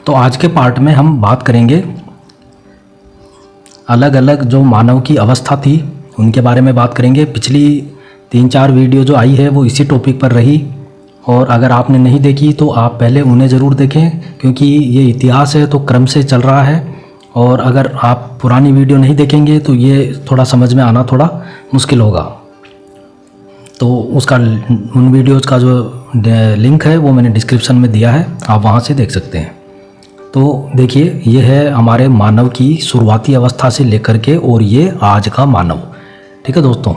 तो आज के पार्ट में हम बात करेंगे अलग अलग जो मानव की अवस्था थी उनके बारे में बात करेंगे। पिछली 3-4 वीडियो जो आई है वो इसी टॉपिक पर रही, और अगर आपने नहीं देखी तो आप पहले उन्हें ज़रूर देखें, क्योंकि ये इतिहास है तो क्रम से चल रहा है। और अगर आप पुरानी वीडियो नहीं देखेंगे तो ये थोड़ा समझ में आना थोड़ा मुश्किल होगा। तो उसका उन वीडियोज़ का जो लिंक है वो मैंने डिस्क्रिप्शन में दिया है, आप वहाँ से देख सकते हैं। तो देखिए, ये है हमारे मानव की शुरुआती अवस्था से लेकर के और ये आज का मानव। ठीक है दोस्तों,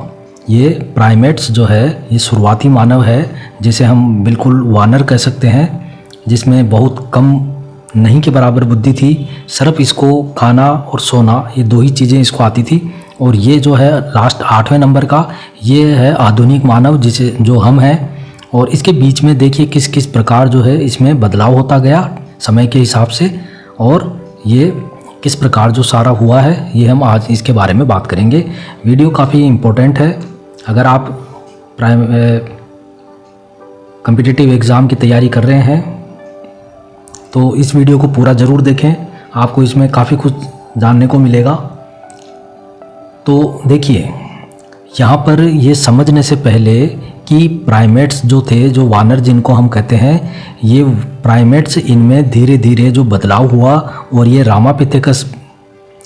ये प्राइमेट्स जो है ये शुरुआती मानव है, जिसे हम बिल्कुल वानर कह सकते हैं, जिसमें बहुत कम नहीं के बराबर बुद्धि थी। सिर्फ इसको खाना और सोना, ये दो ही चीज़ें इसको आती थी। और ये जो है लास्ट 8वें नंबर का, ये है आधुनिक मानव जिसे जो हम हैं। और इसके बीच में देखिए किस किस प्रकार जो है इसमें बदलाव होता गया समय के हिसाब से, और ये किस प्रकार जो सारा हुआ है ये हम आज इसके बारे में बात करेंगे। वीडियो काफ़ी इम्पोर्टेंट है। अगर आप कॉम्पिटिटिव एग्ज़ाम की तैयारी कर रहे हैं तो इस वीडियो को पूरा ज़रूर देखें, आपको इसमें काफ़ी कुछ जानने को मिलेगा। तो देखिए, यहाँ पर ये समझने से पहले कि प्राइमेट्स जो थे, जो वानर जिनको हम कहते हैं, ये प्राइमेट्स, इनमें धीरे धीरे जो बदलाव हुआ और ये रामापिथेकस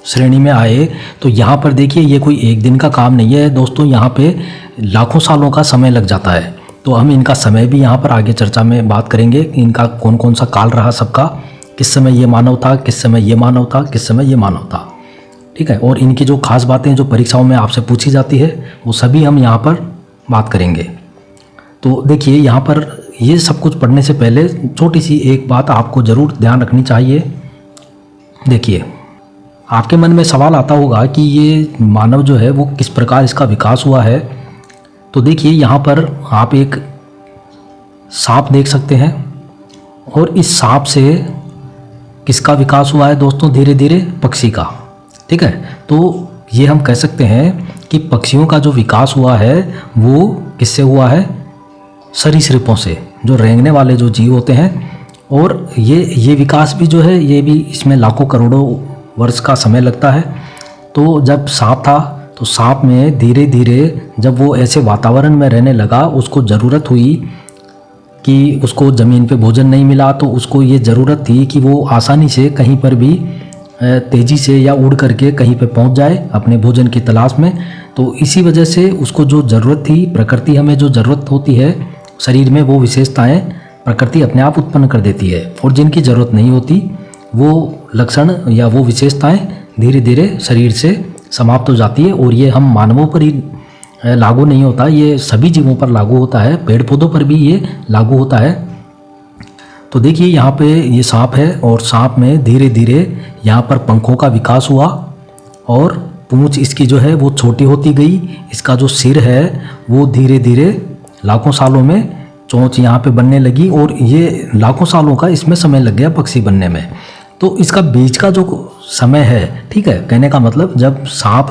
श्रेणी में आए। तो यहाँ पर देखिए, ये कोई एक दिन का काम नहीं है दोस्तों, यहाँ पे लाखों सालों का समय लग जाता है। तो हम इनका समय भी यहाँ पर आगे चर्चा में बात करेंगे, इनका कौन कौन सा काल रहा सबका, किस समय ये मानव था, किस समय ये मानव था, किस समय ये मानव था। ठीक है, और इनकी जो खास बातें जो परीक्षाओं में आपसे पूछी जाती है वो सभी हम यहाँ पर बात करेंगे। तो देखिए, यहाँ पर ये सब कुछ पढ़ने से पहले छोटी सी एक बात आपको ज़रूर ध्यान रखनी चाहिए। देखिए, आपके मन में सवाल आता होगा कि ये मानव जो है वो किस प्रकार इसका विकास हुआ है। तो देखिए, यहाँ पर आप एक सांप देख सकते हैं, और इस सांप से किसका विकास हुआ है दोस्तों? धीरे धीरे पक्षी का। ठीक है, तो ये हम कह सकते हैं कि पक्षियों का जो विकास हुआ है वो किससे हुआ है? सरीसृपों से, जो रेंगने वाले जो जीव होते हैं। और ये विकास भी जो है ये भी इसमें लाखों करोड़ों वर्ष का समय लगता है। तो जब सांप था तो सांप में धीरे धीरे जब वो ऐसे वातावरण में रहने लगा, उसको ज़रूरत हुई कि उसको ज़मीन पे भोजन नहीं मिला, तो उसको ये ज़रूरत थी कि वो आसानी से कहीं पर भी तेज़ी से या उड़ करके कहीं पे पहुंच जाए अपने भोजन की तलाश में। तो इसी वजह से उसको जो ज़रूरत थी, प्रकृति हमें जो ज़रूरत होती है शरीर में, वो विशेषताएं प्रकृति अपने आप उत्पन्न कर देती है। और जिनकी ज़रूरत नहीं होती वो लक्षण या वो विशेषताएं धीरे धीरे शरीर से समाप्त हो जाती है। और ये हम मानवों पर ही लागू नहीं होता, ये सभी जीवों पर लागू होता है, पेड़ पौधों पर भी ये लागू होता है। तो देखिए, यहाँ पे ये सांप है, और सांप में धीरे धीरे यहाँ पर पंखों का विकास हुआ, और पूंछ इसकी जो है वो छोटी होती गई। इसका जो सिर है वो धीरे धीरे लाखों सालों में चोंच यहाँ पे बनने लगी, और ये लाखों सालों का इसमें समय लग गया पक्षी बनने में। तो इसका बीच का जो समय है, ठीक है, कहने का मतलब जब सांप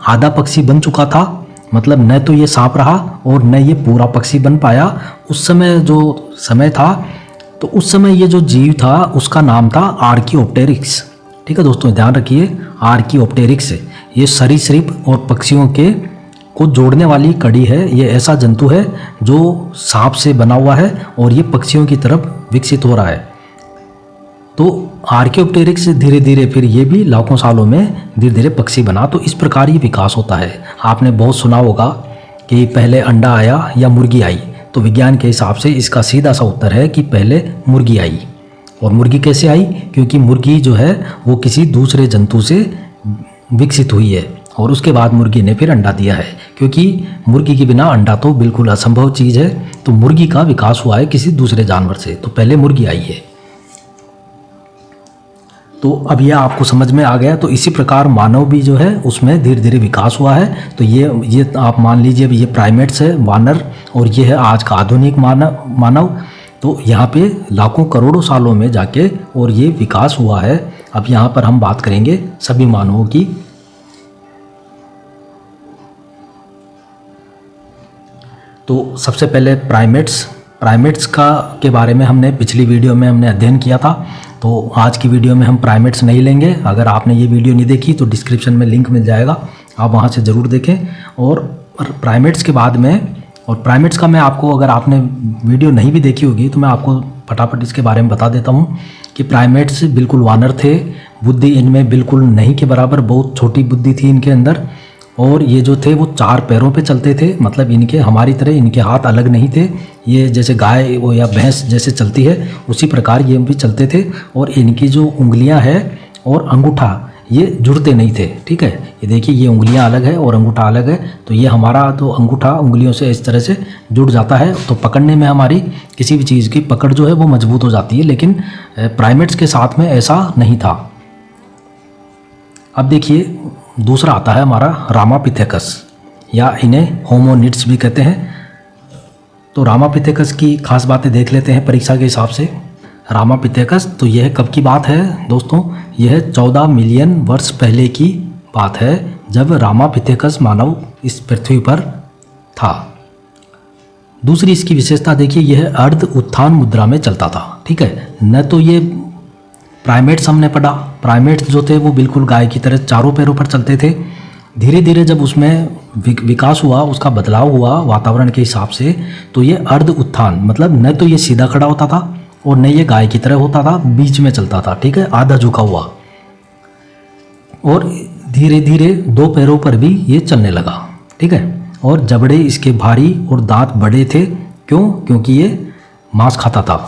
आधा पक्षी बन चुका था, मतलब न तो ये सांप रहा और न ये पूरा पक्षी बन पाया, उस समय जो समय था, तो उस समय ये जो जीव था उसका नाम था आर्कियोप्टेरिक्स। ठीक है दोस्तों, ध्यान रखिए, आर्कियोप्टेरिक्स। ये सरीसृप और पक्षियों के को जोड़ने वाली कड़ी है। ये ऐसा जंतु है जो सांप से बना हुआ है और ये पक्षियों की तरफ विकसित हो रहा है। तो आर्कियोप्टेरिक्स धीरे धीरे फिर ये भी लाखों सालों में धीरे धीरे पक्षी बना। तो इस प्रकार ये विकास होता है। आपने बहुत सुना होगा कि पहले अंडा आया या मुर्गी आई, तो विज्ञान के हिसाब से इसका सीधा सा उत्तर है कि पहले मुर्गी आई। और मुर्गी कैसे आई? क्योंकि मुर्गी जो है वो किसी दूसरे जंतु से विकसित हुई है, और उसके बाद मुर्गी ने फिर अंडा दिया है। क्योंकि मुर्गी के बिना अंडा तो बिल्कुल असंभव चीज़ है, तो मुर्गी का विकास हुआ है किसी दूसरे जानवर से, तो पहले मुर्गी आई है। तो अब यह आपको समझ में आ गया। तो इसी प्रकार मानव भी जो है उसमें धीरे धीरे विकास हुआ है। तो ये आप मान लीजिए ये प्राइमेट्स है, वानर, और ये है आज का आधुनिक मानव। तो यहाँ पे लाखों करोड़ों सालों में जाके और ये विकास हुआ है। अब यहाँ पर हम बात करेंगे सभी मानवों की। तो सबसे पहले प्राइमेट्स का के बारे में हमने पिछली वीडियो में हमने अध्ययन किया था। तो आज की वीडियो में हम प्राइमेट्स नहीं लेंगे। अगर आपने ये वीडियो नहीं देखी तो डिस्क्रिप्शन में लिंक मिल जाएगा, आप वहाँ से ज़रूर देखें। और प्राइमेट्स के बाद में, और प्राइमेट्स का मैं आपको, अगर आपने वीडियो नहीं भी देखी होगी तो मैं आपको फटाफट इसके बारे में बता देता हूँ कि प्राइमेट्स बिल्कुल वानर थे। बुद्धि इनमें बिल्कुल नहीं के बराबर, बहुत छोटी बुद्धि थी इनके अंदर। और ये जो थे वो 4 पैरों पे चलते थे, मतलब इनके हमारी तरह इनके हाथ अलग नहीं थे। ये जैसे गाय वो या भैंस जैसे चलती है उसी प्रकार ये भी चलते थे। और इनकी जो उंगलियां है और अंगूठा ये जुड़ते नहीं थे, ठीक है। ये देखिए, ये उंगलियां अलग है और अंगूठा अलग है, तो ये हमारा तो अंगूठा उंगलियों से इस तरह से जुड़ जाता है, तो पकड़ने में हमारी किसी भी चीज़ की पकड़ जो है वो मजबूत हो जाती है। लेकिन प्राइमेट्स के साथ में ऐसा नहीं था। अब देखिए दूसरा आता है हमारा रामापिथेकस, या इन्हें होमोनिड्स भी कहते हैं। तो रामापिथेकस की खास बातें देख लेते हैं परीक्षा के हिसाब से। रामापिथेकस, तो यह कब की बात है दोस्तों? यह 14 मिलियन वर्ष पहले की बात है, जब रामापिथेकस मानव इस पृथ्वी पर था। दूसरी इसकी विशेषता देखिए, यह अर्ध उत्थान मुद्रा में चलता था, ठीक है। न तो ये प्राइमेट्स हमने पढ़ा, प्राइमेट्स जो थे वो बिल्कुल गाय की तरह 4 पैरों पर चलते थे। धीरे धीरे जब उसमें विकास हुआ, उसका बदलाव हुआ वातावरण के हिसाब से, तो ये अर्ध उत्थान, मतलब न तो ये सीधा खड़ा होता था और न ये गाय की तरह होता था, बीच में चलता था, ठीक है, आधा झुका हुआ। और धीरे धीरे 2 पैरों पर भी ये चलने लगा, ठीक है। और जबड़े इसके भारी और दांत बड़े थे, क्यों? क्योंकि ये मांस खाता था।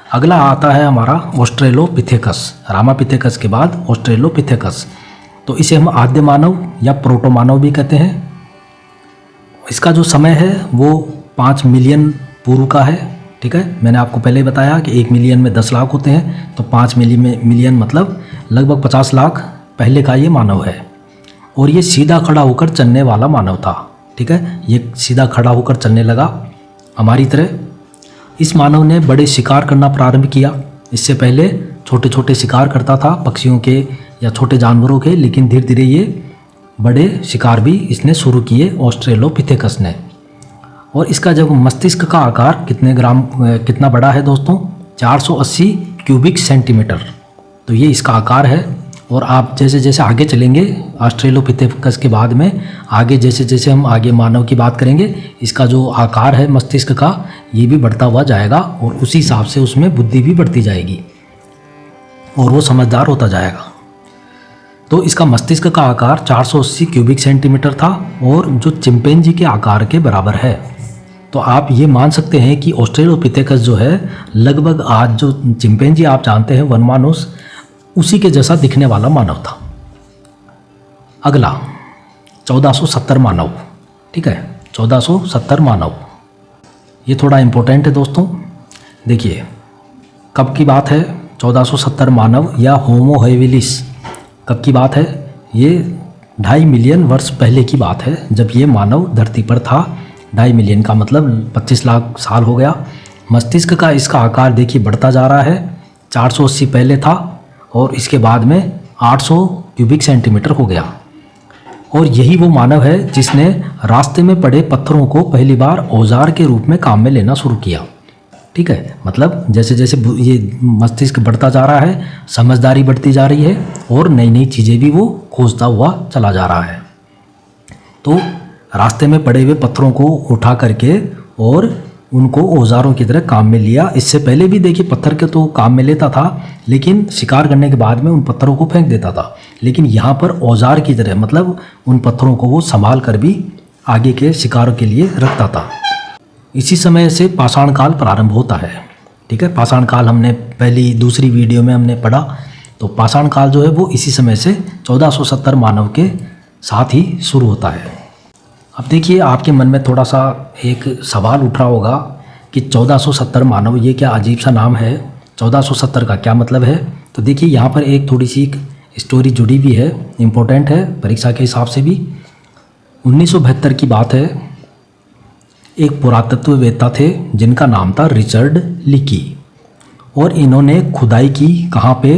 अगला आता है हमारा ऑस्ट्रेलोपिथेकस। रामापिथेकस के बाद ऑस्ट्रेलोपिथेकस, तो इसे हम आद्य मानव या प्रोटो मानव भी कहते हैं। इसका जो समय है वो 5 मिलियन पूर्व का है, ठीक है। मैंने आपको पहले ही बताया कि 1 मिलियन में 10 लाख होते हैं, तो 5 मिलियन मतलब लगभग 50 लाख पहले का ये मानव है। और ये सीधा खड़ा होकर चलने वाला मानव था, ठीक है। ये सीधा खड़ा होकर चलने लगा हमारी तरह। इस मानव ने बड़े शिकार करना प्रारंभ किया। इससे पहले छोटे छोटे शिकार करता था, पक्षियों के या छोटे जानवरों के, लेकिन धीरे धीरे ये बड़े शिकार भी इसने शुरू किए ऑस्ट्रेलोपिथेकस ने। और इसका जब मस्तिष्क का आकार कितना बड़ा है दोस्तों? 480 क्यूबिक सेंटीमीटर, तो ये इसका आकार है। और आप जैसे जैसे आगे चलेंगे ऑस्ट्रेलोपिथेकस के बाद में, आगे जैसे जैसे हम आगे मानव की बात करेंगे, इसका जो आकार है मस्तिष्क का ये भी बढ़ता हुआ जाएगा, और उसी हिसाब से उसमें बुद्धि भी बढ़ती जाएगी और वो समझदार होता जाएगा। तो इसका मस्तिष्क का आकार 480 क्यूबिक सेंटीमीटर था, और जो चिंपैंजी के आकार के बराबर है। तो आप ये मान सकते हैं कि ऑस्ट्रेलोपिथेकस जो है लगभग आज जो चिंपैंजी आप जानते हैं वनमानुष, उसी के जैसा दिखने वाला मानव था। अगला 1470 मानव, ठीक है, 1470 मानव, ये थोड़ा इम्पोर्टेंट है दोस्तों। देखिए कब की बात है 1470 मानव या होमो हैबिलिस, कब की बात है? ये 2.5 मिलियन वर्ष पहले की बात है, जब ये मानव धरती पर था। 2.5 मिलियन का मतलब 25 लाख साल हो गया। मस्तिष्क का इसका आकार देखिए बढ़ता जा रहा है। 480 पहले था और इसके बाद में 800 क्यूबिक सेंटीमीटर हो गया। और यही वो मानव है जिसने रास्ते में पड़े पत्थरों को पहली बार औजार के रूप में काम में लेना शुरू किया, ठीक है। मतलब जैसे जैसे ये मस्तिष्क बढ़ता जा रहा है, समझदारी बढ़ती जा रही है, और नई नई चीज़ें भी वो खोजता हुआ चला जा रहा है। तो रास्ते में पड़े हुए पत्थरों को उठा करके और उनको औजारों की तरह काम में लिया। इससे पहले भी देखिए पत्थर के तो काम में लेता था, लेकिन शिकार करने के बाद में उन पत्थरों को फेंक देता था। लेकिन यहाँ पर औजार की तरह, मतलब उन पत्थरों को वो संभाल कर भी आगे के शिकार के लिए रखता था। इसी समय से पाषाण काल प्रारंभ होता है, ठीक है। पाषाण काल हमने पहली दूसरी वीडियो में हमने पढ़ा, तो पाषाण काल जो है वो इसी समय से 1470 मानव के साथ ही शुरू होता है। अब देखिए आपके मन में थोड़ा सा एक सवाल उठ रहा होगा कि 1470 मानव, ये क्या अजीब सा नाम है, 1470 का क्या मतलब है? तो देखिए यहाँ पर एक थोड़ी सी स्टोरी जुड़ी भी है, इम्पोर्टेंट है परीक्षा के हिसाब से भी। 1972 की बात है। एक पुरातत्ववेत्ता थे जिनका नाम था रिचर्ड लीकी, और इन्होंने खुदाई की कहाँ पे?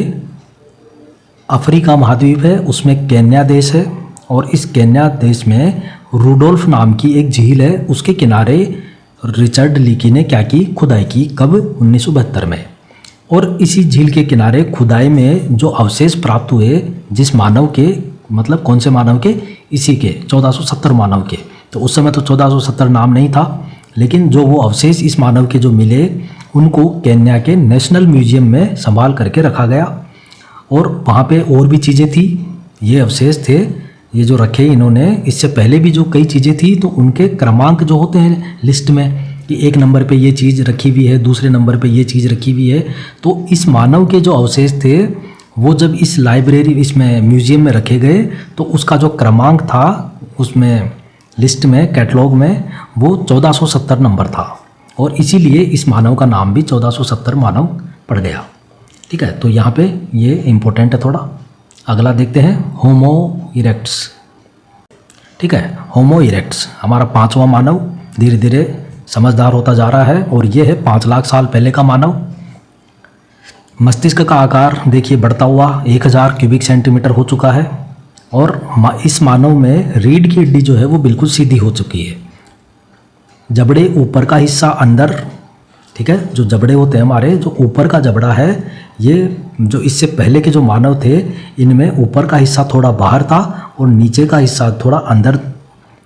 अफ्रीका महाद्वीप है, उसमें केन्या देश है, और इस केन्या देश में रूडोल्फ नाम की एक झील है, उसके किनारे रिचर्ड लीकी ने क्या की? खुदाई की। कब? 1972 में। और इसी झील के किनारे खुदाई में जो अवशेष प्राप्त हुए जिस मानव के, मतलब कौन से मानव के, इसी के 1470 मानव के। तो उस समय तो 1470 नाम नहीं था, लेकिन जो वो अवशेष इस मानव के जो मिले उनको केन्या के नेशनल म्यूजियम में संभाल करके रखा गया। और वहाँ पे और भी चीज़ें थी, ये अवशेष थे ये जो रखे इन्होंने, इससे पहले भी जो कई चीज़ें थी तो उनके क्रमांक जो होते हैं लिस्ट में कि एक नंबर पे ये चीज़ रखी हुई है, दूसरे नंबर पे ये चीज़ रखी हुई है। तो इस मानव के जो अवशेष थे वो जब इस लाइब्रेरी इसमें म्यूजियम में रखे गए तो उसका जो क्रमांक था उसमें लिस्ट में, कैटलॉग में, वो 1470 नंबर था और इसीलिए इस मानव का नाम भी 1470 मानव पड़ गया। ठीक है, तो यहाँ पे ये इम्पोर्टेंट है थोड़ा। अगला देखते हैं होमो इरेक्ट्स। ठीक है, होमो इरेक्ट्स हमारा 5वां मानव धीरे धीरे समझदार होता जा रहा है और ये है 5 लाख साल पहले का मानव। मस्तिष्क का आकार देखिए बढ़ता हुआ 1000 क्यूबिक सेंटीमीटर हो चुका है और इस मानव में रीढ़ की हड्डी जो है वो बिल्कुल सीधी हो चुकी है। जबड़े ऊपर का हिस्सा अंदर, ठीक है, जो जबड़े होते हैं हमारे, जो ऊपर का जबड़ा है, ये जो इससे पहले के जो मानव थे इनमें ऊपर का हिस्सा थोड़ा बाहर था और नीचे का हिस्सा थोड़ा अंदर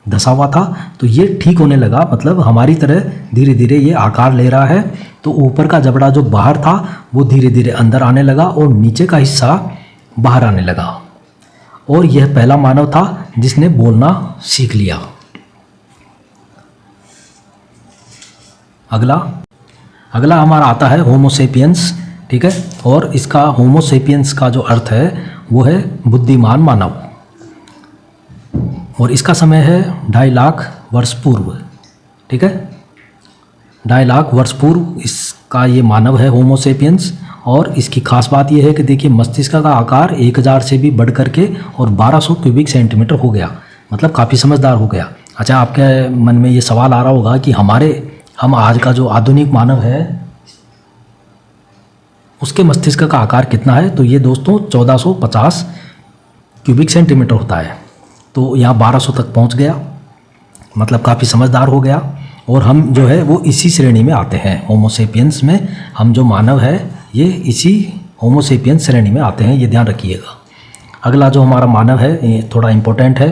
धसा हुआ था। तो ये ठीक होने लगा, मतलब हमारी तरह धीरे धीरे ये आकार ले रहा है। तो ऊपर का जबड़ा जो बाहर था वो धीरे धीरे अंदर आने लगा और नीचे का हिस्सा बाहर आने लगा। और यह पहला मानव था जिसने बोलना सीख लिया। अगला हमारा आता है होमो सेपियंस। ठीक है, और इसका होमो सेपियंस का जो अर्थ है वो है बुद्धिमान मानव और इसका समय है 2.5 लाख वर्ष पूर्व। ठीक है, 2.5 लाख वर्ष पूर्व इसका ये मानव है होमो सेपियंस। और इसकी खास बात यह है कि देखिए मस्तिष्क का आकार 1000 से भी बढ़ करके और 1200 क्यूबिक सेंटीमीटर हो गया, मतलब काफ़ी समझदार हो गया। अच्छा, आपके मन में ये सवाल आ रहा होगा कि हम आज का जो आधुनिक मानव है उसके मस्तिष्क का आकार कितना है? तो ये दोस्तों 1450 क्यूबिक सेंटीमीटर होता है। तो यहाँ 1200 तक पहुँच गया, मतलब काफ़ी समझदार हो गया। और हम जो है वो इसी श्रेणी में आते हैं, होमो सेपियंस में हम जो मानव है ये इसी होमो सेपियंस श्रेणी में आते हैं, ये ध्यान रखिएगा। अगला जो हमारा मानव है ये थोड़ा इम्पोर्टेंट है,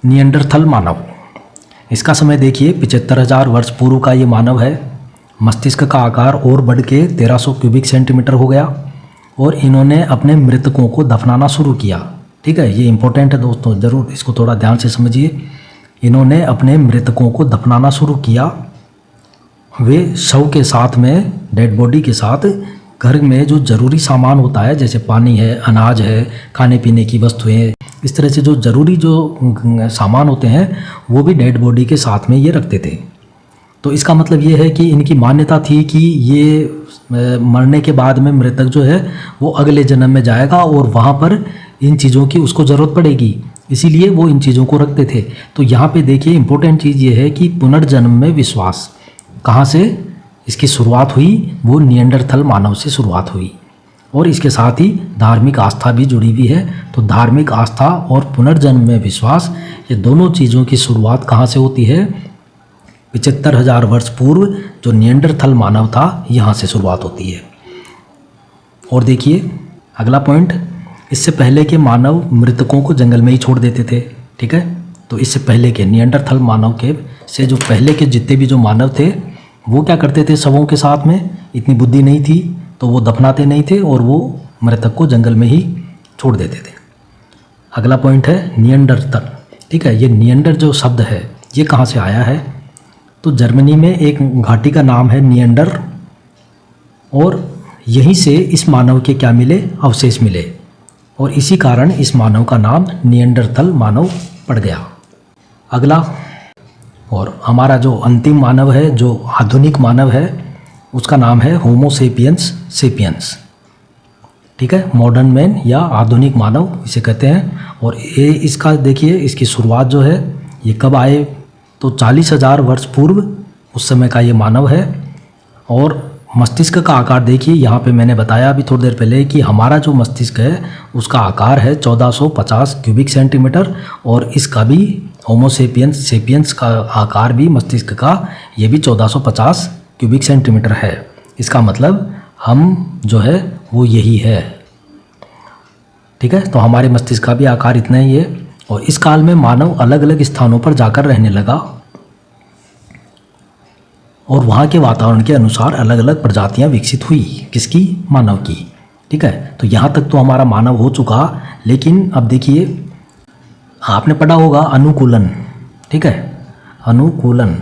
निएंडरथल मानव। इसका समय देखिए 75,000 वर्ष पूर्व का ये मानव है। मस्तिष्क का आकार और बढ़ के 1300 क्यूबिक सेंटीमीटर हो गया और इन्होंने अपने मृतकों को दफनाना शुरू किया। ठीक है, ये इम्पोर्टेंट है दोस्तों, ज़रूर इसको थोड़ा ध्यान से समझिए। इन्होंने अपने मृतकों को दफनाना शुरू किया। वे शव के साथ में, डेड बॉडी के साथ, घर में जो ज़रूरी सामान होता है जैसे पानी है, अनाज है, खाने पीने की वस्तुएं, इस तरह से जो ज़रूरी जो सामान होते हैं वो भी डेड बॉडी के साथ में ये रखते थे। तो इसका मतलब ये है कि इनकी मान्यता थी कि ये मरने के बाद में मृतक जो है वो अगले जन्म में जाएगा और वहाँ पर इन चीज़ों की उसको ज़रूरत पड़ेगी, इसीलिए वो इन चीज़ों को रखते थे। तो यहाँ पे देखिए इम्पोर्टेंट चीज़ ये है कि पुनर्जन्म में विश्वास कहाँ से इसकी शुरुआत हुई? वो निएंडरथल मानव से शुरुआत हुई और इसके साथ ही धार्मिक आस्था भी जुड़ी हुई है। तो धार्मिक आस्था और पुनर्जन्म में विश्वास, ये दोनों चीज़ों की शुरुआत कहाँ से होती है? 75,000 वर्ष पूर्व जो निएंडरथल मानव था यहाँ से शुरुआत होती है। और देखिए अगला पॉइंट, इससे पहले के मानव मृतकों को जंगल में ही छोड़ देते थे। ठीक है, तो इससे पहले के निएंडरथल मानव के से जो पहले के जितने भी जो मानव थे वो क्या करते थे? शवों के साथ में इतनी बुद्धि नहीं थी तो वो दफनाते नहीं थे और वो मृतक को जंगल में ही छोड़ देते थे। अगला पॉइंट है निएंडरथल। ठीक है, ये निएंडर जो शब्द है ये कहाँ से आया है? तो जर्मनी में एक घाटी का नाम है निएंडर और यहीं से इस मानव के क्या मिले? अवशेष मिले और इसी कारण इस मानव का नाम निएंडरथल मानव पड़ गया। अगला और हमारा जो अंतिम मानव है, जो आधुनिक मानव है, उसका नाम है होमो सेपियंस सेपियंस। ठीक है, मॉडर्न मैन या आधुनिक मानव इसे कहते हैं। और ये इसका देखिए इसकी शुरुआत जो है ये कब आए? तो 40,000 वर्ष पूर्व उस समय का ये मानव है। और मस्तिष्क का आकार देखिए, यहाँ पे मैंने बताया अभी थोड़ी देर पहले कि हमारा जो मस्तिष्क है उसका आकार है 1450 क्यूबिक सेंटीमीटर और इसका भी होमो सेपियंस का आकार भी मस्तिष्क का ये भी 1450 क्यूबिक सेंटीमीटर है। इसका मतलब हम जो है वो यही है। ठीक है, तो हमारे मस्तिष्क का भी आकार इतना ही है। और इस काल में मानव अलग अलग स्थानों पर जाकर रहने लगा और वहाँ के वातावरण के अनुसार अलग अलग प्रजातियाँ विकसित हुई। किसकी? मानव की। ठीक है, तो यहाँ तक तो हमारा मानव हो चुका। लेकिन अब देखिए, आपने पढ़ा होगा अनुकूलन। ठीक है, अनुकूलन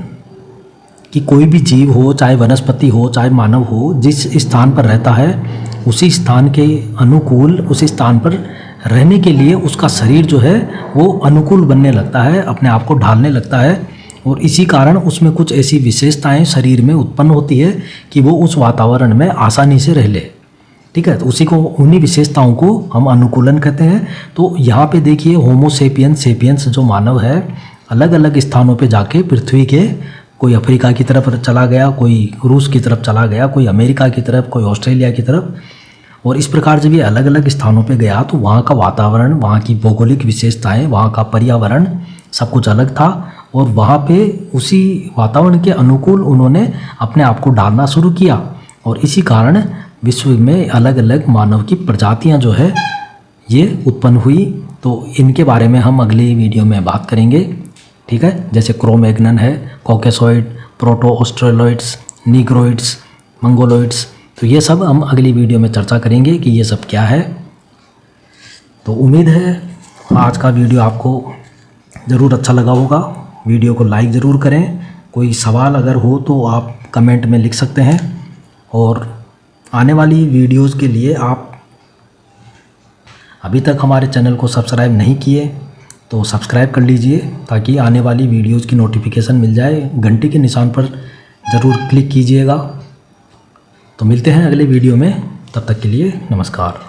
कि कोई भी जीव हो, चाहे वनस्पति हो, चाहे मानव हो, जिस स्थान पर रहता है उसी स्थान के अनुकूल, उसी स्थान पर रहने के लिए उसका शरीर जो है वो अनुकूल बनने लगता है, अपने आप को ढालने लगता है। और इसी कारण उसमें कुछ ऐसी विशेषताएं शरीर में उत्पन्न होती है कि वो उस वातावरण में आसानी से रह ले। ठीक है, तो उसी को, उन्हीं विशेषताओं को हम अनुकूलन कहते हैं। तो यहाँ पे देखिए, होमो सेपियंस जो मानव है, अलग अलग स्थानों पे जाके पृथ्वी के, कोई अफ्रीका की तरफ चला गया, कोई रूस की तरफ चला गया, कोई अमेरिका की तरफ, कोई ऑस्ट्रेलिया की तरफ। और इस प्रकार जब ये अलग अलग स्थानों पे गया तो वहाँ का वातावरण, वहाँ की भौगोलिक विशेषताएं, वहाँ का पर्यावरण सब कुछ अलग था। और वहाँ पे उसी वातावरण के अनुकूल उन्होंने अपने आप को ढालना शुरू किया। और इसी कारण विश्व में अलग अलग मानव की प्रजातियाँ जो है ये उत्पन्न हुई। तो इनके बारे में हम अगली वीडियो में बात करेंगे। ठीक है, जैसे क्रोमैग्नन है, कॉकेसॉइड, प्रोटो ऑस्ट्रेलॉइड्स, नीग्रोइड्स, मंगोलॉइड्स। तो ये सब हम अगली वीडियो में चर्चा करेंगे कि ये सब क्या है। तो उम्मीद है आज का वीडियो आपको ज़रूर अच्छा लगा होगा। वीडियो को लाइक ज़रूर करें। कोई सवाल अगर हो तो आप कमेंट में लिख सकते हैं। और आने वाली वीडियोस के लिए आप अभी तक हमारे चैनल को सब्सक्राइब नहीं किए तो सब्सक्राइब कर लीजिए, ताकि आने वाली वीडियोस की नोटिफिकेशन मिल जाए। घंटी के निशान पर ज़रूर क्लिक कीजिएगा। तो मिलते हैं अगले वीडियो में, तब तक के लिए नमस्कार।